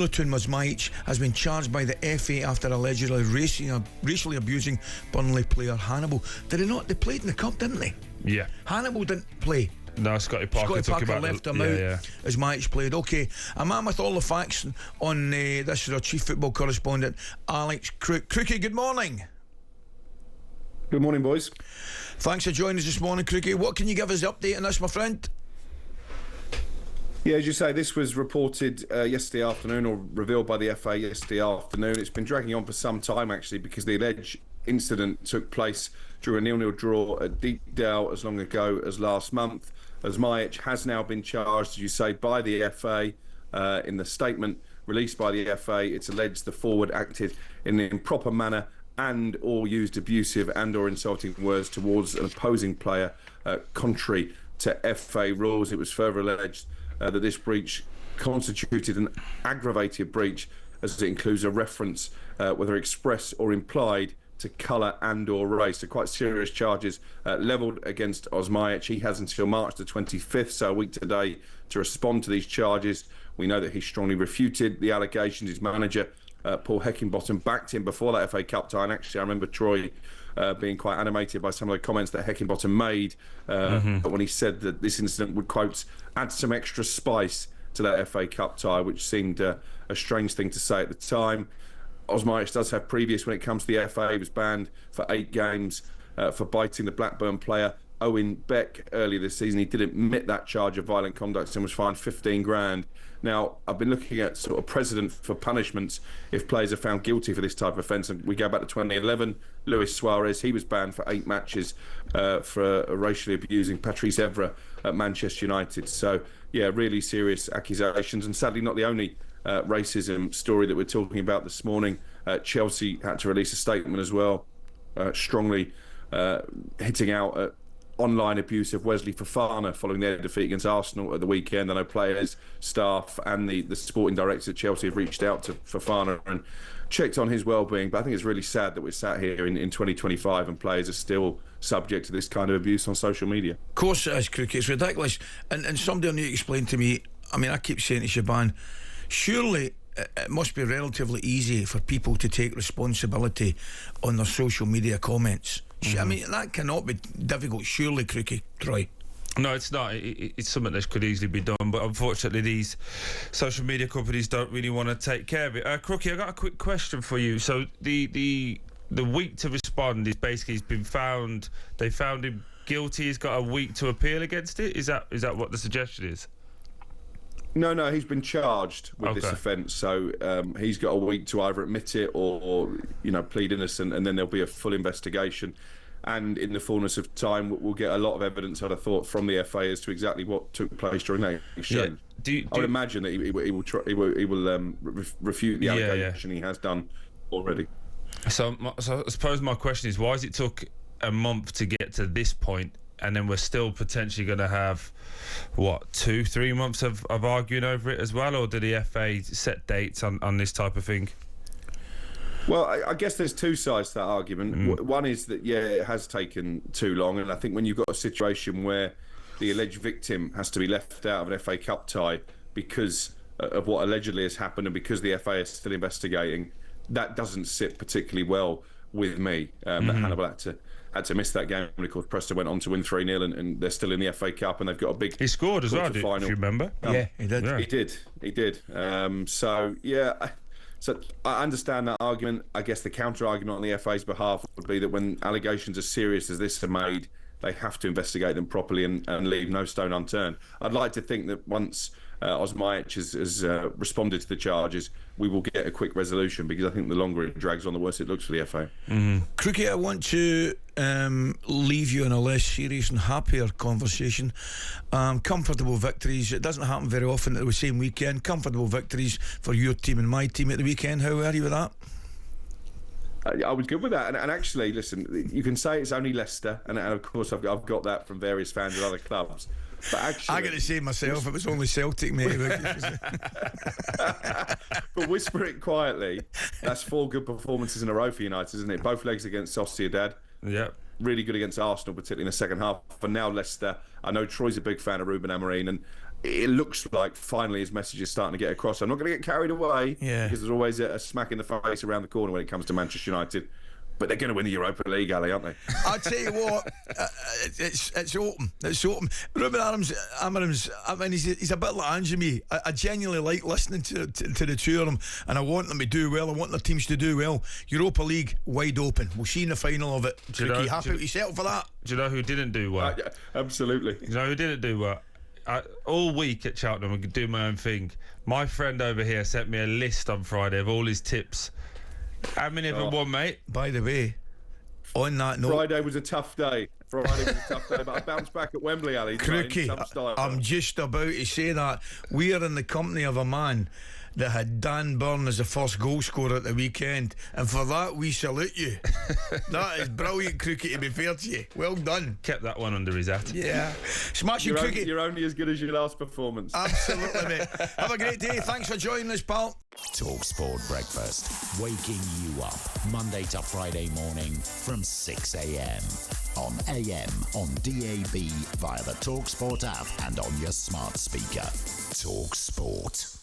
Milutin Osmajic has been charged by the FA after allegedly racially abusing Burnley player Hannibal. Did he not? They played in the cup, didn't they? Yeah. Hannibal didn't play. No, Scotty Parker left him out. As Mike played. Okay, a man with all the facts on this is our chief football correspondent, Alex Crook. Crookie, good morning. Good morning, boys. Thanks for joining us this morning, Crookie. What can you give us the update on this, my friend? Yeah, as you say, this was reported yesterday afternoon, or revealed by the FA yesterday afternoon. It's been dragging on for some time, actually, because the alleged incident took place during a 0-0 draw at Deepdale as long ago as last month. Osmajic has now been charged, as you say, by the FA. In the statement released by the FA, it's alleged the forward acted in an improper manner and or used abusive and or insulting words towards an opposing player, contrary to FA rules. It was further alleged that this breach constituted an aggravated breach, as it includes a reference, whether express or implied, to colour and or race. So quite serious charges levelled against Osmajic. He has until March the 25th, so a week today, to respond to these charges. We know that he strongly refuted the allegations. His manager, Paul Heckingbottom, backed him before that FA Cup tie. And actually, I remember Troy being quite animated by some of the comments that Heckingbottom made when he said that this incident would, quote, add some extra spice to that FA Cup tie, which seemed a strange thing to say at the time. Osmajic does have previous when it comes to the FA. He was banned for 8 games for biting the Blackburn player Owen Beck earlier this season. He did admit that charge of violent conduct and was fined 15 grand. Now, I've been looking at sort of precedent for punishments if players are found guilty for this type of offence. And we go back to 2011. Luis Suarez, he was banned for 8 matches for racially abusing Patrice Evra at Manchester United. So, yeah, really serious accusations, and sadly not the only racism story that we're talking about this morning. Chelsea had to release a statement as well, strongly hitting out at online abuse of Wesley Fofana following their defeat against Arsenal at the weekend. I know players, staff and the sporting directors at Chelsea have reached out to Fofana and checked on his well-being, but I think it's really sad that we're sat here in 2025 and players are still subject to this kind of abuse on social media. Of course it is, Crook. It's ridiculous. And somebody will need to explain to me, I mean, I keep saying to Shaban, surely it must be relatively easy for people to take responsibility on their social media comments. I mean, that cannot be difficult, surely, Crookie, Troy. No, it's not. It's something that could easily be done, but unfortunately these social media companies don't really want to take care of it. Crookie, I got a quick question for you. So the week to respond is basically he's been found. They found him guilty. He's got a week to appeal against it. Is that what the suggestion is? No, he's been charged with this offence, so he's got a week to either admit it or plead innocent, and then there'll be a full investigation. And in the fullness of time, we'll get a lot of evidence, I'd have thought, from the FA as to exactly what took place during that exchange. Yeah. I would imagine that he will refute the allegation he has done already. So I suppose my question is, why has it took a month to get to this point? And then we're still potentially going to have, 2-3 months of arguing over it as well? Or do the FA set dates on this type of thing? Well, I guess there's two sides to that argument. One is that, it has taken too long. And I think when you've got a situation where the alleged victim has to be left out of an FA Cup tie because of what allegedly has happened and because the FA is still investigating, that doesn't sit particularly well with me. That Hannibal had to miss that game. And of course, Preston went on to win 3-0 and they're still in the FA Cup and they've got a big... He scored as well, if you remember. Yeah, he did. Yeah. He did. So I understand that argument. I guess the counter-argument on the FA's behalf would be that when allegations as serious as this are made, they have to investigate them properly and leave no stone unturned. I'd like to think that once Osmajic has responded to the charges, we will get a quick resolution, because I think the longer it drags on, the worse it looks for the FA. Crookie, I want to leave you in a less serious and happier conversation. Comfortable victories. It doesn't happen very often at the same weekend. Comfortable victories for your team and my team at the weekend. How are you with that? I was good with that, and actually, listen, you can say it's only Leicester, and of course I've got that from various fans of other clubs. But actually, I got to say myself, it was only Celtic, mate. But whisper it quietly. That's 4 good performances in a row for United, isn't it? Both legs against Sociedad. Yeah. Really good against Arsenal, particularly in the second half. And now Leicester. I know Troy's a big fan of Ruben Amorim, and it looks like finally his message is starting to get across. I'm not going to get carried away because there's always a smack in the face around the corner when it comes to Manchester United. But they're going to win the Europa League, Ali, aren't they? I'll tell you what, it's open. It's open. Ruben Amorim's, I mean, he's a bit like Ange me. I genuinely like listening to the two of them, and I want them to do well. I want their teams to do well. Europa League, wide open. We'll see in the final of it. Are you happy with yourself for that? Do you know who didn't do well? Yeah, absolutely. You know who didn't do well? All week at Cheltenham, I could do my own thing. My friend over here sent me a list on Friday of all his tips. How many of them won, mate? By the way, on that note, Friday was a tough day. But I bounced back at Wembley, Ali. Crookie, I'm just about to say that. We are in the company of a man that had Dan Burn as the first goal scorer at the weekend, and for that we salute you. That is brilliant, Crookie, to be fair to you. Well done. Kept that one under his hat. Yeah. Smashing, Crookie. You're only as good as your last performance. Absolutely, mate. Have a great day. Thanks for joining us, pal. talkSPORT Breakfast, waking you up Monday to Friday morning from 6 a.m. on AM, on DAB, via the talkSPORT app and on your smart speaker. talkSPORT.